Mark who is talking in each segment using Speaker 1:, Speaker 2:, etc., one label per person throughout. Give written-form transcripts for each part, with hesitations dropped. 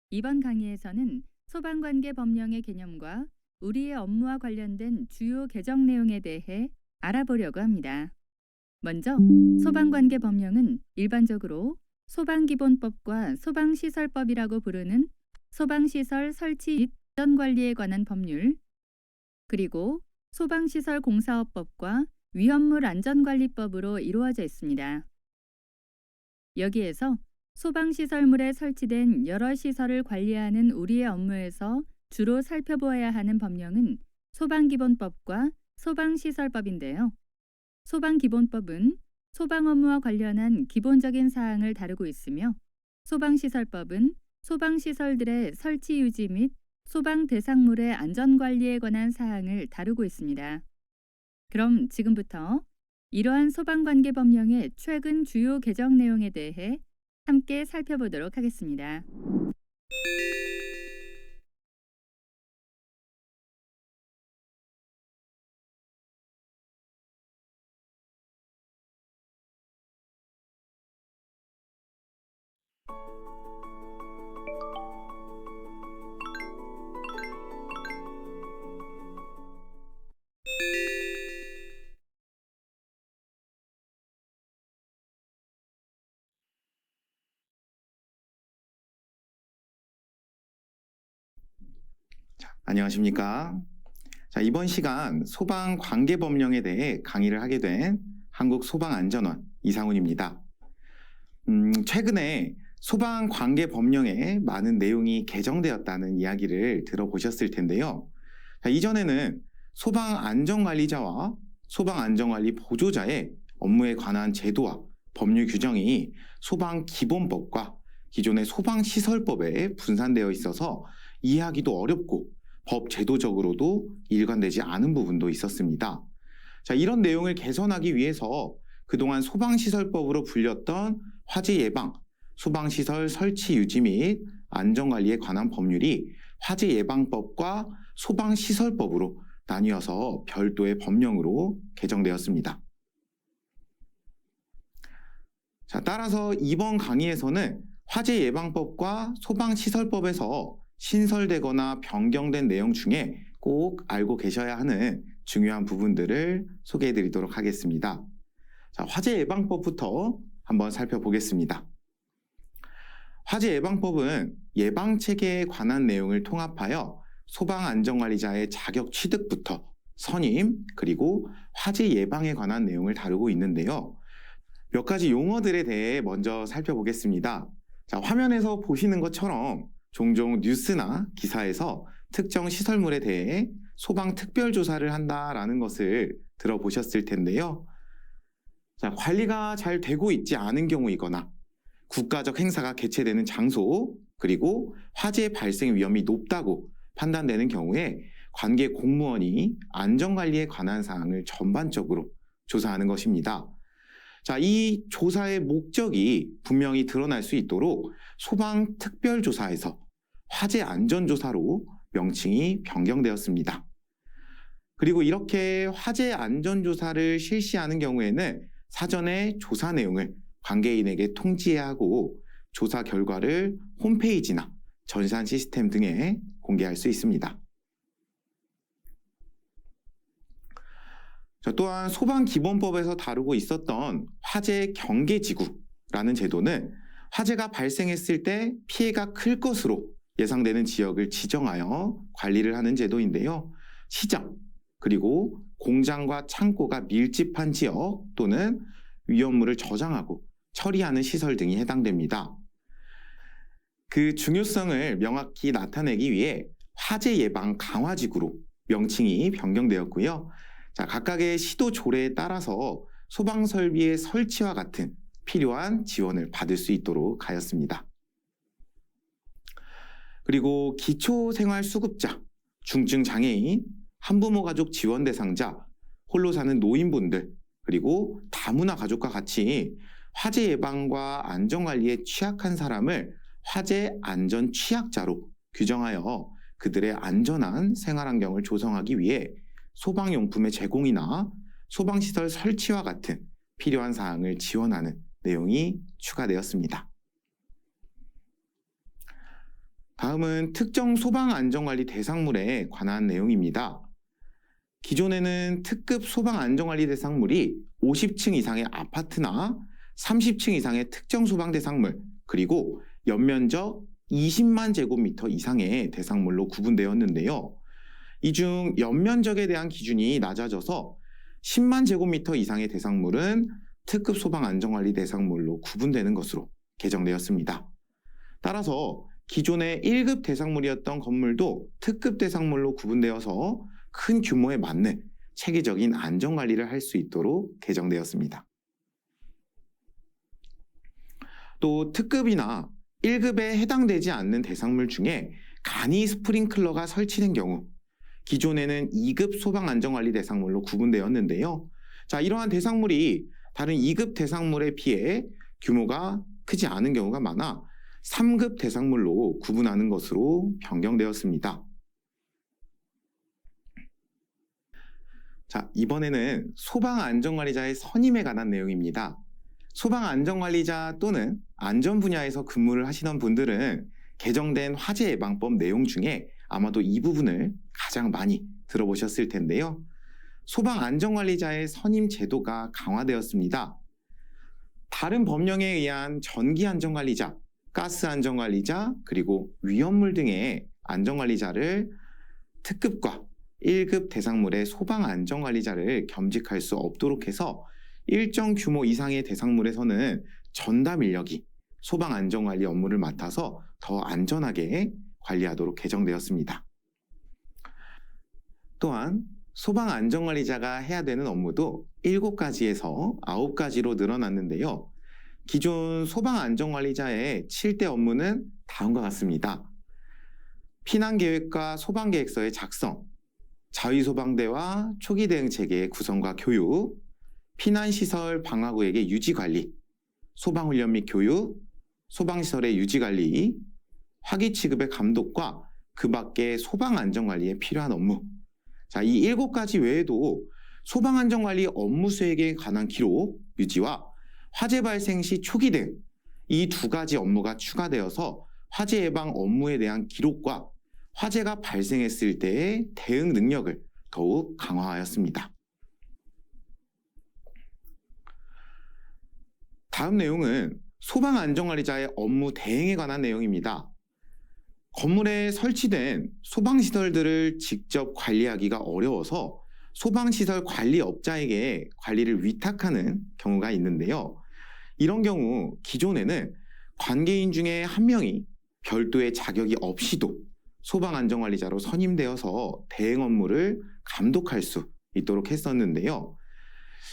Speaker 1: 이번 강의에서는 소방관계 법령의 개념과 우리의 업무와 관련된 주요 개정 내용에 대해 알아보려고 합니다. 먼저 소방관계 법령은 일반적으로 소방기본법과 소방시설법이라고 부르는 소방시설 설치 및 안전관리에 관한 법률, 그리고 소방시설 공사업법과 위험물 안전관리법으로 이루어져 있습니다. 여기에서 소방시설물에 설치된 여러 시설을 관리하는 우리의 업무에서 주로 살펴보아야 하는 법령은 소방기본법과 소방시설법인데요. 소방기본법은 소방 업무와 관련한 기본적인 사항을 다루고 있으며, 소방시설법은 소방시설들의 설치 유지 및 소방 대상물의 안전관리에 관한 사항을 다루고 있습니다. 그럼 지금부터 이러한 소방관계 법령의 최근 주요 개정 내용에 대해 함께 살펴보도록 하겠습니다.
Speaker 2: 안녕하십니까. 이번 시간 소방관계법령에 대해 강의를 하게 된 한국소방안전원 이상훈입니다. 최근에 소방관계법령에 많은 내용이 개정되었다는 이야기를 들어보셨을 텐데요. 이전에는 소방안전관리자와 소방안전관리 보조자의 업무에 관한 제도와 법률 규정이 소방기본법과 기존의 소방시설법에 분산되어 있어서 이해하기도 어렵고 법 제도적으로도 일관되지 않은 부분도 있었습니다. 이런 내용을 개선하기 위해서 그동안 소방시설법으로 불렸던 화재 예방, 소방시설 설치 유지 및 안전관리에 관한 법률이 화재 예방법과 소방시설법으로 나뉘어서 별도의 법령으로 개정되었습니다. 따라서 이번 강의에서는 화재 예방법과 소방시설법에서 신설되거나 변경된 내용 중에 꼭 알고 계셔야 하는 중요한 부분들을 소개해 드리도록 하겠습니다. 화재 예방법부터 한번 살펴보겠습니다. 화재 예방법은 예방체계에 관한 내용을 통합하여 소방안전관리자의 자격 취득부터 선임, 그리고 화재 예방에 관한 내용을 다루고 있는데요. 몇 가지 용어들에 대해 먼저 살펴보겠습니다. 화면에서 보시는 것처럼 종종 뉴스나 기사에서 특정 시설물에 대해 소방 특별조사를 한다라는 것을 들어보셨을 텐데요. 관리가 잘 되고 있지 않은 경우이거나 국가적 행사가 개최되는 장소, 그리고 화재 발생 위험이 높다고 판단되는 경우에 관계 공무원이 안전관리에 관한 사항을 전반적으로 조사하는 것입니다. 이 조사의 목적이 분명히 드러날 수 있도록 소방특별조사에서 화재 안전조사로 명칭이 변경되었습니다. 그리고 이렇게 화재 안전조사를 실시하는 경우에는 사전에 조사 내용을 관계인에게 통지해야 하고 조사 결과를 홈페이지나 전산 시스템 등에 공개할 수 있습니다. 또한 소방기본법에서 다루고 있었던 화재 경계지구라는 제도는 화재가 발생했을 때 피해가 클 것으로 예상되는 지역을 지정하여 관리를 하는 제도인데요. 시장, 그리고 공장과 창고가 밀집한 지역 또는 위험물을 저장하고 처리하는 시설 등이 해당됩니다. 그 중요성을 명확히 나타내기 위해 화재 예방 강화지구로 명칭이 변경되었고요. 각각의 시도 조례에 따라서 소방설비의 설치와 같은 필요한 지원을 받을 수 있도록 하였습니다. 그리고 기초생활수급자, 중증장애인, 한부모 가족 지원 대상자, 홀로 사는 노인분들, 그리고 다문화 가족과 같이 화재 예방과 안전관리에 취약한 사람을 화재 안전 취약자로 규정하여 그들의 안전한 생활환경을 조성하기 위해 소방용품의 제공이나 소방시설 설치와 같은 필요한 사항을 지원하는 내용이 추가되었습니다. 다음은 특정 소방안전관리 대상물에 관한 내용입니다. 기존에는 특급 소방안전관리 대상물이 50층 이상의 아파트나 30층 이상의 특정 소방 대상물, 그리고 연면적 20만 제곱미터 이상의 대상물로 구분되었는데요. 이 중 연면적에 대한 기준이 낮아져서 10만 제곱미터 이상의 대상물은 특급 소방안전관리 대상물로 구분되는 것으로 개정되었습니다. 따라서 기존의 1급 대상물이었던 건물도 특급 대상물로 구분되어서 큰 규모에 맞는 체계적인 안전관리를 할 수 있도록 개정되었습니다. 또 특급이나 1급에 해당되지 않는 대상물 중에 간이 스프링클러가 설치된 경우 기존에는 2급 소방안전관리 대상물로 구분되었는데요. 자, 이러한 대상물이 다른 2급 대상물에 비해 규모가 크지 않은 경우가 많아 3급 대상물로 구분하는 것으로 변경되었습니다. 자, 이번에는 소방안전관리자의 선임에 관한 내용입니다. 소방안전관리자 또는 안전 분야에서 근무를 하시는 분들은 개정된 화재 예방법 내용 중에 아마도 이 부분을 가장 많이 들어보셨을 텐데요. 소방안전관리자의 선임 제도가 강화되었습니다. 다른 법령에 의한 전기안전관리자, 가스안전관리자, 그리고 위험물 등의 안전관리자를 특급과 1급 대상물의 소방안전관리자를 겸직할 수 없도록 해서 일정 규모 이상의 대상물에서는 전담 인력이 소방안전관리 업무를 맡아서 더 안전하게 관리하도록 개정되었습니다. 또한 소방안전관리자가 해야 되는 업무도 7가지에서 9가지로 늘어났는데요. 기존 소방안전관리자의 7대 업무는 다음과 같습니다. 피난계획과 소방계획서의 작성, 자위소방대와 초기 대응 체계의 구성과 교육, 피난시설 방화구역의 유지관리, 소방훈련 및 교육, 소방시설의 유지관리, 화기취급의 감독과 그 밖의 소방안전관리에 필요한 업무. 자, 이 7가지 외에도 소방안전관리 업무 수행에 관한 기록, 유지와 화재 발생 시 초기 대응, 이 2가지 업무가 추가되어서 화재 예방 업무에 대한 기록과 화재가 발생했을 때의 대응 능력을 더욱 강화하였습니다. 다음 내용은 소방안전관리자의 업무 대행에 관한 내용입니다. 건물에 설치된 소방시설들을 직접 관리하기가 어려워서 소방시설 관리업자에게 관리를 위탁하는 경우가 있는데요. 이런 경우 기존에는 관계인 중에 한 명이 별도의 자격이 없이도 소방안전관리자로 선임되어서 대행 업무를 감독할 수 있도록 했었는데요.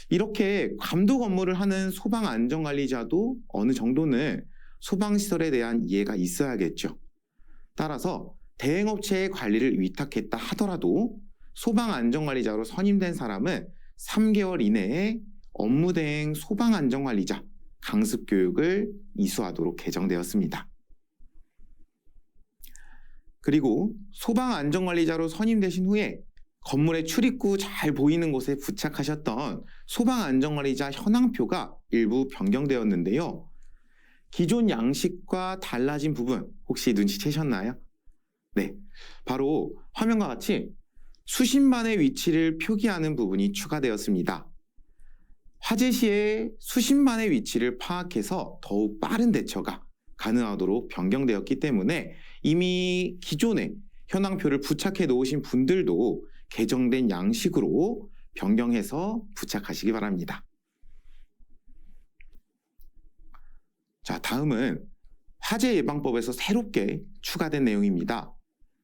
Speaker 2: 이렇게 감독 업무를 하는 소방안전관리자도 어느 정도는 소방시설에 대한 이해가 있어야겠죠. 따라서 대행업체의 관리를 위탁했다 하더라도 소방안전관리자로 선임된 사람은 3개월 이내에 업무대행 소방안전관리자 강습교육을 이수하도록 개정되었습니다. 그리고 소방안전관리자로 선임되신 후에 건물의 출입구 잘 보이는 곳에 부착하셨던 소방안전관리자 현황표가 일부 변경되었는데요. 기존 양식과 달라진 부분 혹시 눈치채셨나요? 네, 바로 화면과 같이 수신반의 위치를 표기하는 부분이 추가되었습니다. 화재 시에 수신반의 위치를 파악해서 더욱 빠른 대처가 가능하도록 변경되었기 때문에 이미 기존에 현황표를 부착해 놓으신 분들도 개정된 양식으로 변경해서 부착하시기 바랍니다. 자, 다음은 화재 예방법에서 새롭게 추가된 내용입니다.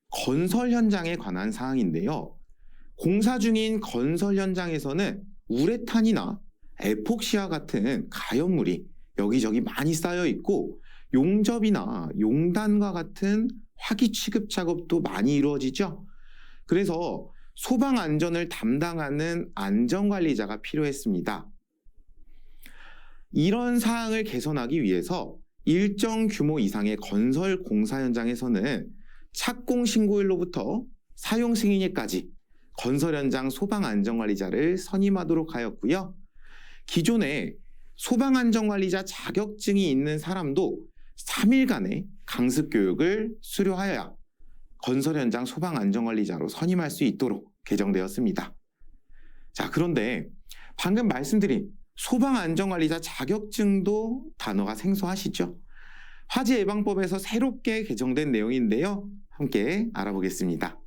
Speaker 2: 건설 현장에 관한 사항인데요. 공사 중인 건설 현장에서는 우레탄이나 에폭시와 같은 가연물이 여기저기 많이 쌓여 있고 용접이나 용단과 같은 화기 취급 작업도 많이 이루어지죠. 그래서 소방 안전을 담당하는 안전관리자가 필요했습니다. 이런 사항을 개선하기 위해서 일정 규모 이상의 건설 공사 현장에서는 착공 신고일로부터 사용 승인일까지 건설 현장 소방 안전관리자를 선임하도록 하였고요. 기존에 소방 안전관리자 자격증이 있는 사람도 3일간의 강습 교육을 수료하여야 건설 현장 소방 안전관리자로 선임할 수 있도록 개정되었습니다. 자, 그런데 방금 말씀드린 소방 안전관리자 자격증도 단어가 생소하시죠? 화재 예방법에서 새롭게 개정된 내용인데요. 함께 알아보겠습니다.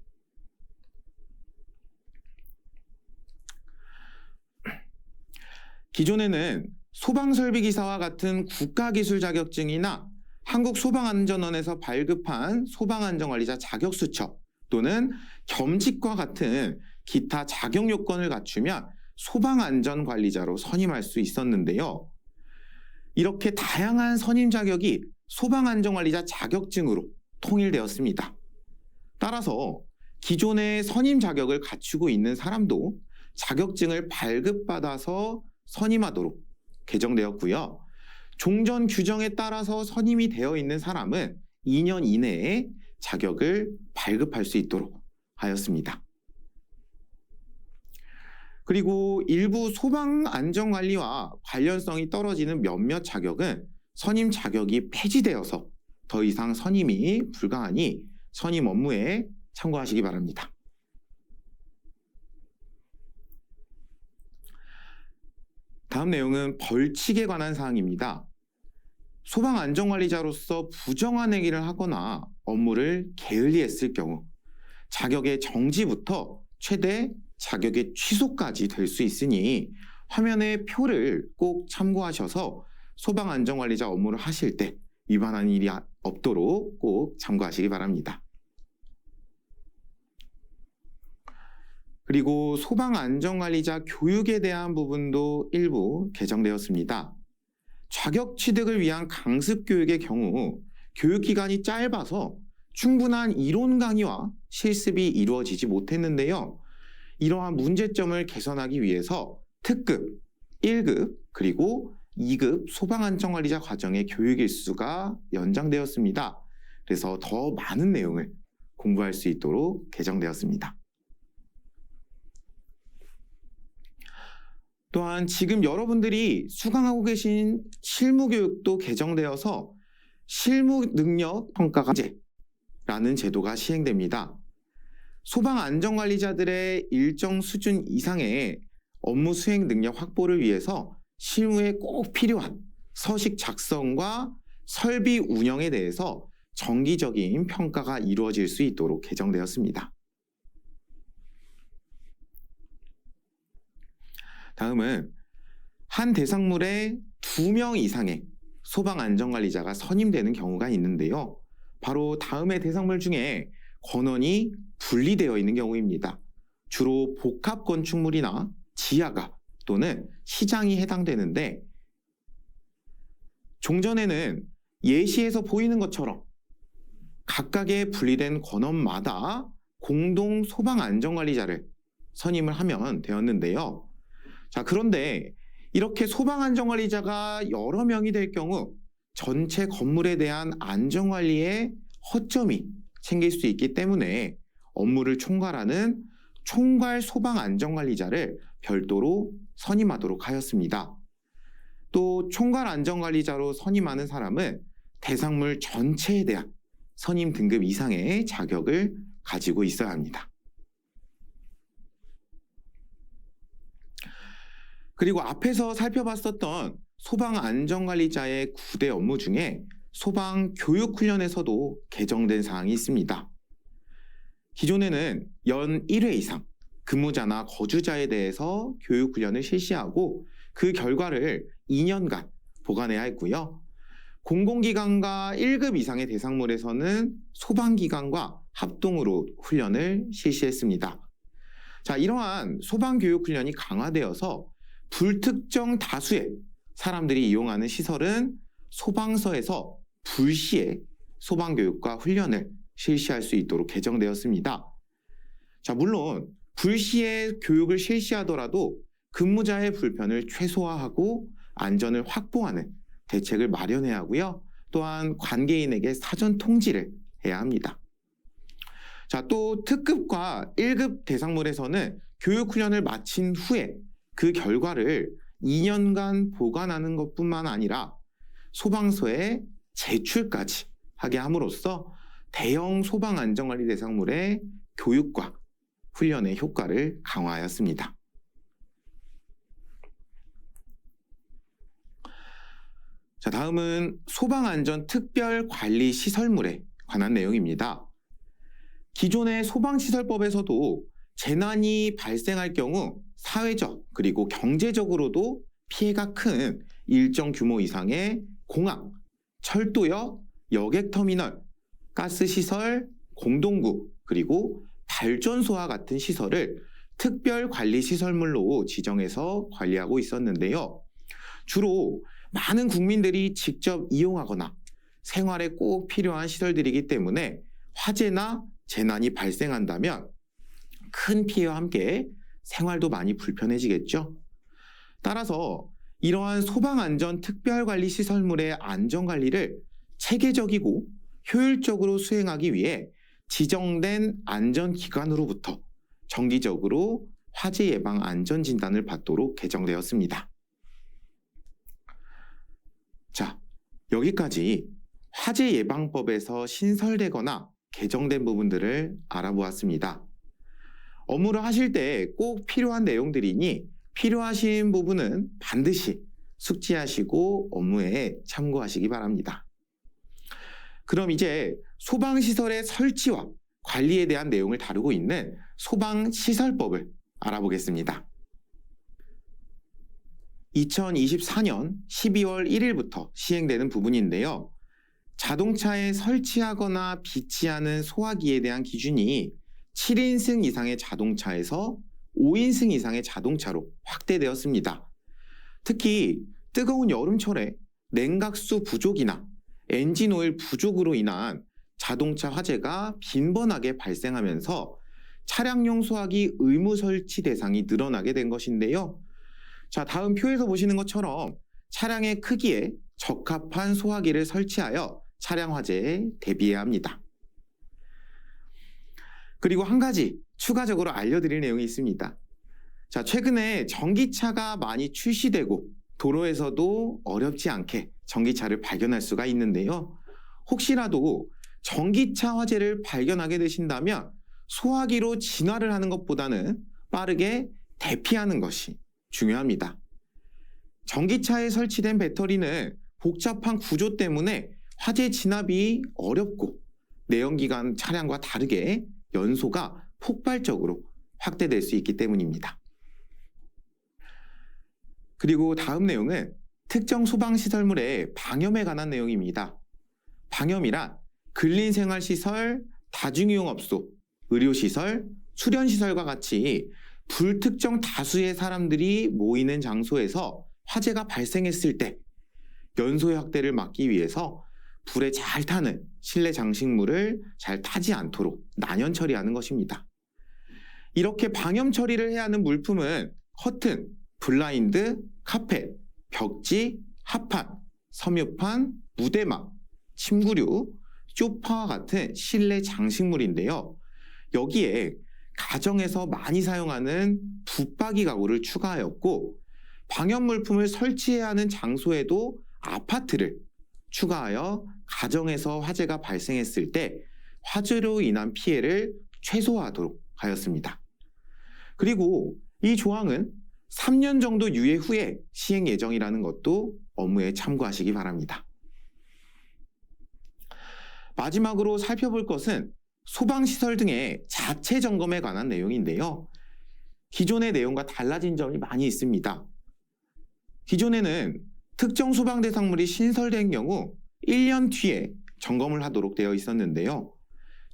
Speaker 2: 기존에는 소방설비기사와 같은 국가기술 자격증이나 한국소방안전원에서 발급한 소방안전관리자 자격수첩 또는 겸직과 같은 기타 자격 요건을 갖추면 소방안전관리자로 선임할 수 있었는데요. 이렇게 다양한 선임 자격이 소방안전관리자 자격증으로 통일되었습니다. 따라서 기존의 선임 자격을 갖추고 있는 사람도 자격증을 발급받아서 선임하도록 개정되었고요. 종전 규정에 따라서 선임이 되어 있는 사람은 2년 이내에 자격을 발급할 수 있도록 하였습니다. 그리고 일부 소방 안전관리와 관련성이 떨어지는 몇몇 자격은 선임 자격이 폐지되어서 더 이상 선임이 불가하니 선임 업무에 참고하시기 바랍니다. 다음 내용은 벌칙에 관한 사항입니다. 소방 안전관리자로서 부정한 행위를 하거나 업무를 게을리했을 경우 자격의 정지부터 최대 자격의 취소까지 될 수 있으니 화면의 표를 꼭 참고하셔서 소방 안전관리자 업무를 하실 때 위반하는 일이 없도록 꼭 참고하시기 바랍니다. 그리고 소방 안전관리자 교육에 대한 부분도 일부 개정되었습니다. 자격 취득을 위한 강습 교육의 경우 교육 기간이 짧아서 충분한 이론 강의와 실습이 이루어지지 못했는데요. 이러한 문제점을 개선하기 위해서 특급, 1급, 그리고 2급 소방안전관리자 과정의 교육 일수가 연장되었습니다. 그래서 더 많은 내용을 공부할 수 있도록 개정되었습니다. 또한 지금 여러분들이 수강하고 계신 실무교육도 개정되어서 실무능력평가제라는 제도가 시행됩니다. 소방안전관리자들의 일정 수준 이상의 업무 수행 능력 확보를 위해서 실무에 꼭 필요한 서식 작성과 설비 운영에 대해서 정기적인 평가가 이루어질 수 있도록 개정되었습니다. 다음은 한 대상물에 2명 이상의 소방안전관리자가 선임되는 경우가 있는데요. 바로 다음의 대상물 중에 권원이 분리되어 있는 경우입니다. 주로 복합건축물이나 지하가 또는 시장이 해당되는데 종전에는 예시에서 보이는 것처럼 각각의 분리된 권원마다 공동 소방안전관리자를 선임을 하면 되었는데요. 자, 그런데 이렇게 소방안전관리자가 여러 명이 될 경우 전체 건물에 대한 안전관리에 허점이 생길 수 있기 때문에 업무를 총괄하는 총괄 소방안전관리자를 별도로 선임하도록 하였습니다. 또 총괄 안전관리자로 선임하는 사람은 대상물 전체에 대한 선임 등급 이상의 자격을 가지고 있어야 합니다. 그리고 앞에서 살펴봤었던 소방안전관리자의 9대 업무 중에 소방교육훈련에서도 개정된 사항이 있습니다. 기존에는 연 1회 이상 근무자나 거주자에 대해서 교육훈련을 실시하고 그 결과를 2년간 보관해야 했고요. 공공기관과 1급 이상의 대상물에서는 소방기관과 합동으로 훈련을 실시했습니다. 자, 이러한 소방교육훈련이 강화되어서 불특정 다수의 사람들이 이용하는 시설은 소방서에서 불시에 소방교육과 훈련을 실시할 수 있도록 개정되었습니다. 자, 물론 불시에 교육을 실시하더라도 근무자의 불편을 최소화하고 안전을 확보하는 대책을 마련해야 하고요. 또한 관계인에게 사전 통지를 해야 합니다. 자, 또 특급과 1급 대상물에서는 교육훈련을 마친 후에 그 결과를 2년간 보관하는 것뿐만 아니라 소방서에 제출까지 하게 함으로써 대형 소방 안전관리 대상물의 교육과 훈련의 효과를 강화하였습니다. 자, 다음은 소방안전특별관리시설물에 관한 내용입니다. 기존의 소방시설법에서도 재난이 발생할 경우 사회적 그리고 경제적으로도 피해가 큰 일정 규모 이상의 공항, 철도역, 여객터미널, 가스시설, 공동구, 그리고 발전소와 같은 시설을 특별관리시설물로 지정해서 관리하고 있었는데요. 주로 많은 국민들이 직접 이용하거나 생활에 꼭 필요한 시설들이기 때문에 화재나 재난이 발생한다면 큰 피해와 함께 생활도 많이 불편해지겠죠. 따라서 이러한 소방안전 특별관리시설물의 안전관리를 체계적이고 효율적으로 수행하기 위해 지정된 안전기관으로부터 정기적으로 화재 예방 안전진단을 받도록 개정되었습니다. 자, 여기까지 화재 예방법에서 신설되거나 개정된 부분들을 알아보았습니다. 업무를 하실 때 꼭 필요한 내용들이니 필요하신 부분은 반드시 숙지하시고 업무에 참고하시기 바랍니다. 그럼 이제 소방시설의 설치와 관리에 대한 내용을 다루고 있는 소방시설법을 알아보겠습니다. 2024년 12월 1일부터 시행되는 부분인데요. 자동차에 설치하거나 비치하는 소화기에 대한 기준이 7인승 이상의 자동차에서 5인승 이상의 자동차로 확대되었습니다. 특히 뜨거운 여름철에 냉각수 부족이나 엔진 오일 부족으로 인한 자동차 화재가 빈번하게 발생하면서 차량용 소화기 의무 설치 대상이 늘어나게 된 것인데요. 자, 다음 표에서 보시는 것처럼 차량의 크기에 적합한 소화기를 설치하여 차량 화재에 대비해야 합니다. 그리고 한 가지 추가적으로 알려드릴 내용이 있습니다. 자, 최근에 전기차가 많이 출시되고 도로에서도 어렵지 않게 전기차를 발견할 수가 있는데요. 혹시라도 전기차 화재를 발견하게 되신다면 소화기로 진화를 하는 것보다는 빠르게 대피하는 것이 중요합니다. 전기차에 설치된 배터리는 복잡한 구조 때문에 화재 진압이 어렵고 내연기관 차량과 다르게 연소가 폭발적으로 확대될 수 있기 때문입니다. 그리고 다음 내용은 특정 소방시설물의 방염에 관한 내용입니다. 방염이란 근린생활시설, 다중이용업소, 의료시설, 수련시설과 같이 불특정 다수의 사람들이 모이는 장소에서 화재가 발생했을 때 연소의 확대를 막기 위해서 불에 잘 타는 실내 장식물을 잘 타지 않도록 난연 처리하는 것입니다. 이렇게 방염 처리를 해야 하는 물품은 커튼, 블라인드, 카펫, 벽지, 합판, 섬유판, 무대막, 침구류, 소파와 같은 실내 장식물인데요. 여기에 가정에서 많이 사용하는 붙박이 가구를 추가하였고 방염 물품을 설치해야 하는 장소에도 아파트를 추가하여 가정에서 화재가 발생했을 때 화재로 인한 피해를 최소화하도록 하였습니다. 그리고 이 조항은 3년 정도 유예 후에 시행 예정이라는 것도 업무에 참고하시기 바랍니다. 마지막으로 살펴볼 것은 소방시설 등의 자체 점검에 관한 내용인데요. 기존의 내용과 달라진 점이 많이 있습니다. 기존에는 특정 소방 대상물이 신설된 경우 1년 뒤에 점검을 하도록 되어 있었는데요.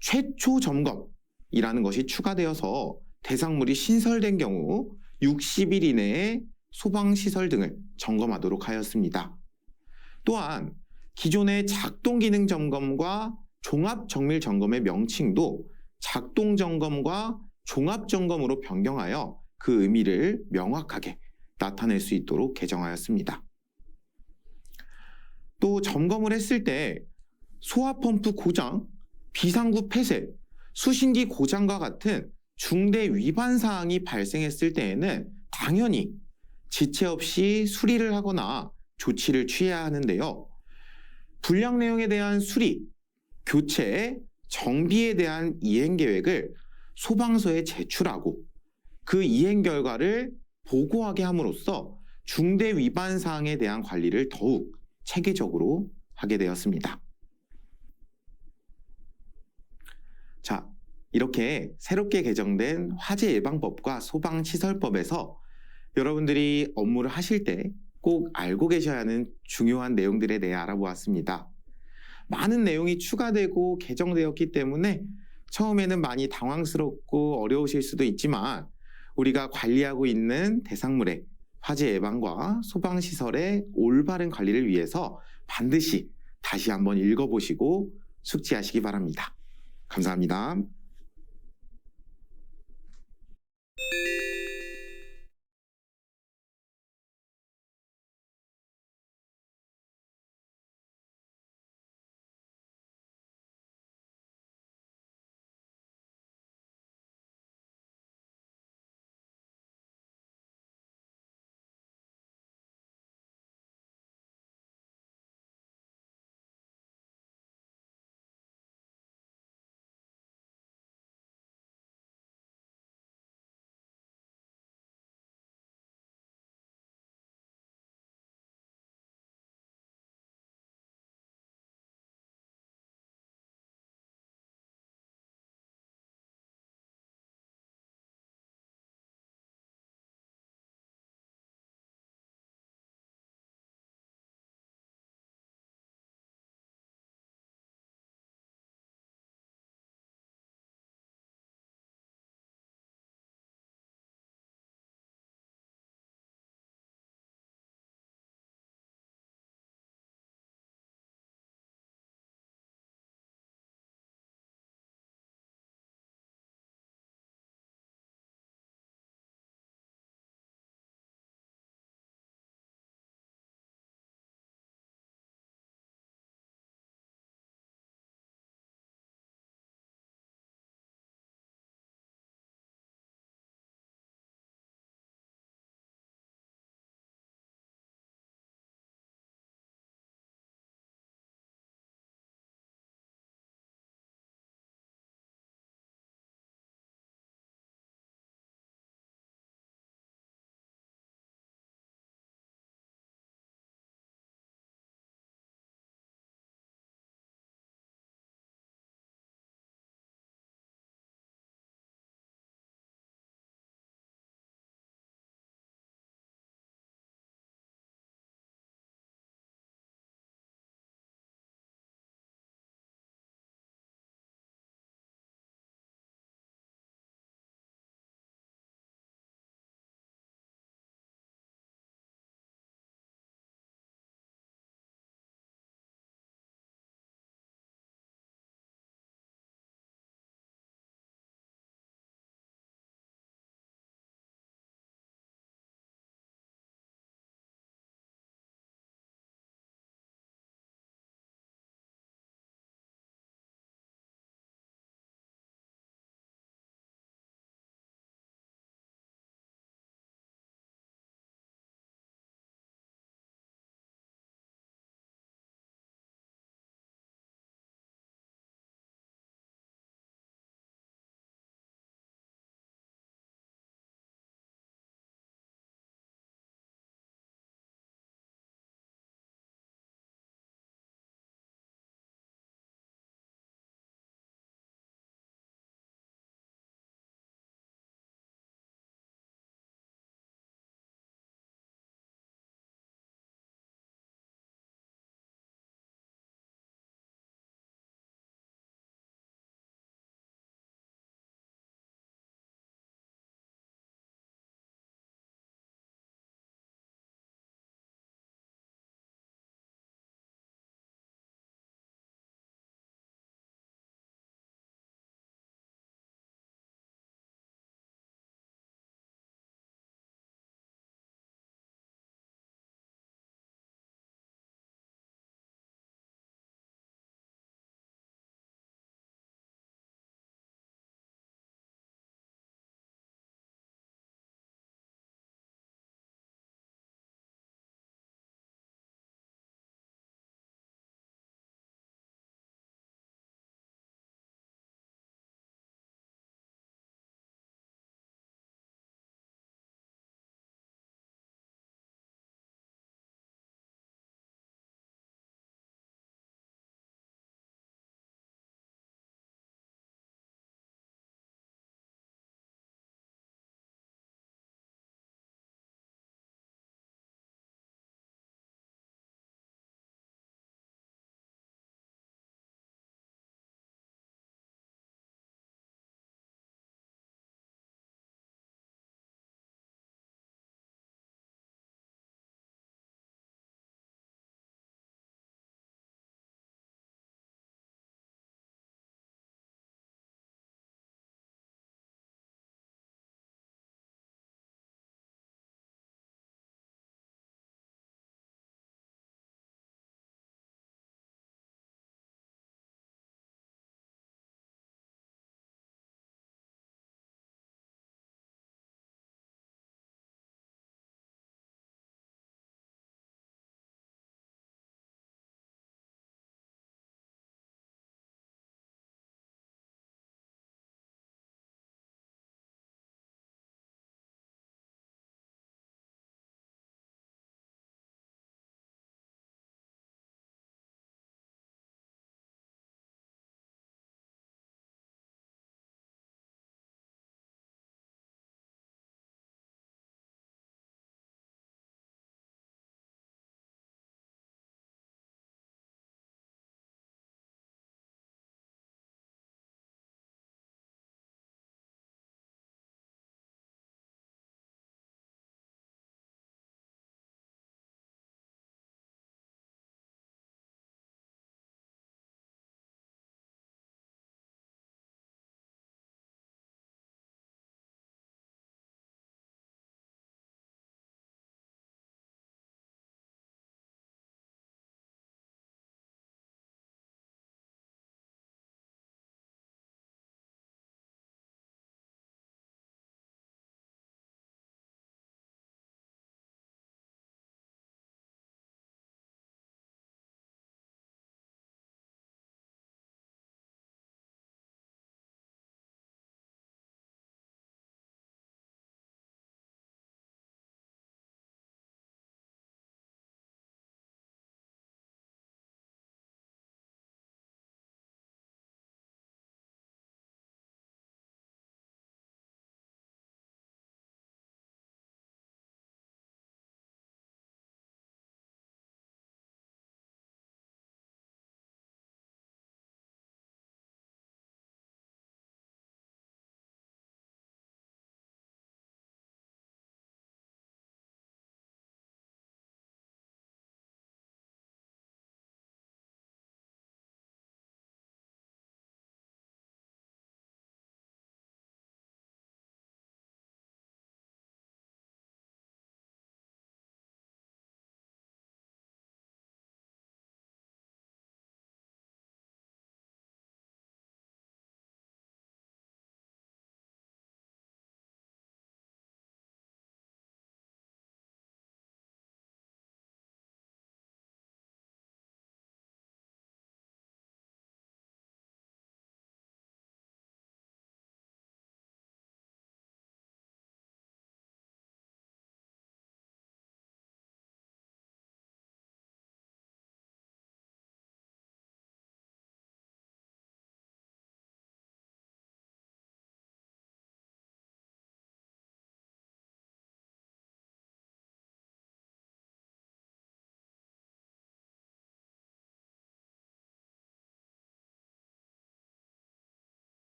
Speaker 2: 최초 점검이라는 것이 추가되어서 대상물이 신설된 경우 60일 이내에 소방시설 등을 점검하도록 하였습니다. 또한 기존의 작동기능 점검과 종합정밀 점검의 명칭도 작동점검과 종합점검으로 변경하여 그 의미를 명확하게 나타낼 수 있도록 개정하였습니다. 또 점검을 했을 때 소화펌프 고장, 비상구 폐쇄, 수신기 고장과 같은 중대 위반 사항이 발생했을 때에는 당연히 지체 없이 수리를 하거나 조치를 취해야 하는데요. 불량 내용에 대한 수리, 교체, 정비에 대한 이행 계획을 소방서에 제출하고 그 이행 결과를 보고하게 함으로써 중대 위반 사항에 대한 관리를 더욱 체계적으로 하게 되었습니다. 자, 이렇게 새롭게 개정된 화재 예방법과 소방시설법에서 여러분들이 업무를 하실 때 꼭 알고 계셔야 하는 중요한 내용들에 대해 알아보았습니다. 많은 내용이 추가되고 개정되었기 때문에 처음에는 많이 당황스럽고 어려우실 수도 있지만 우리가 관리하고 있는 대상물의 화재 예방과 소방시설의 올바른 관리를 위해서 반드시 다시 한번 읽어보시고 숙지하시기 바랍니다. 감사합니다.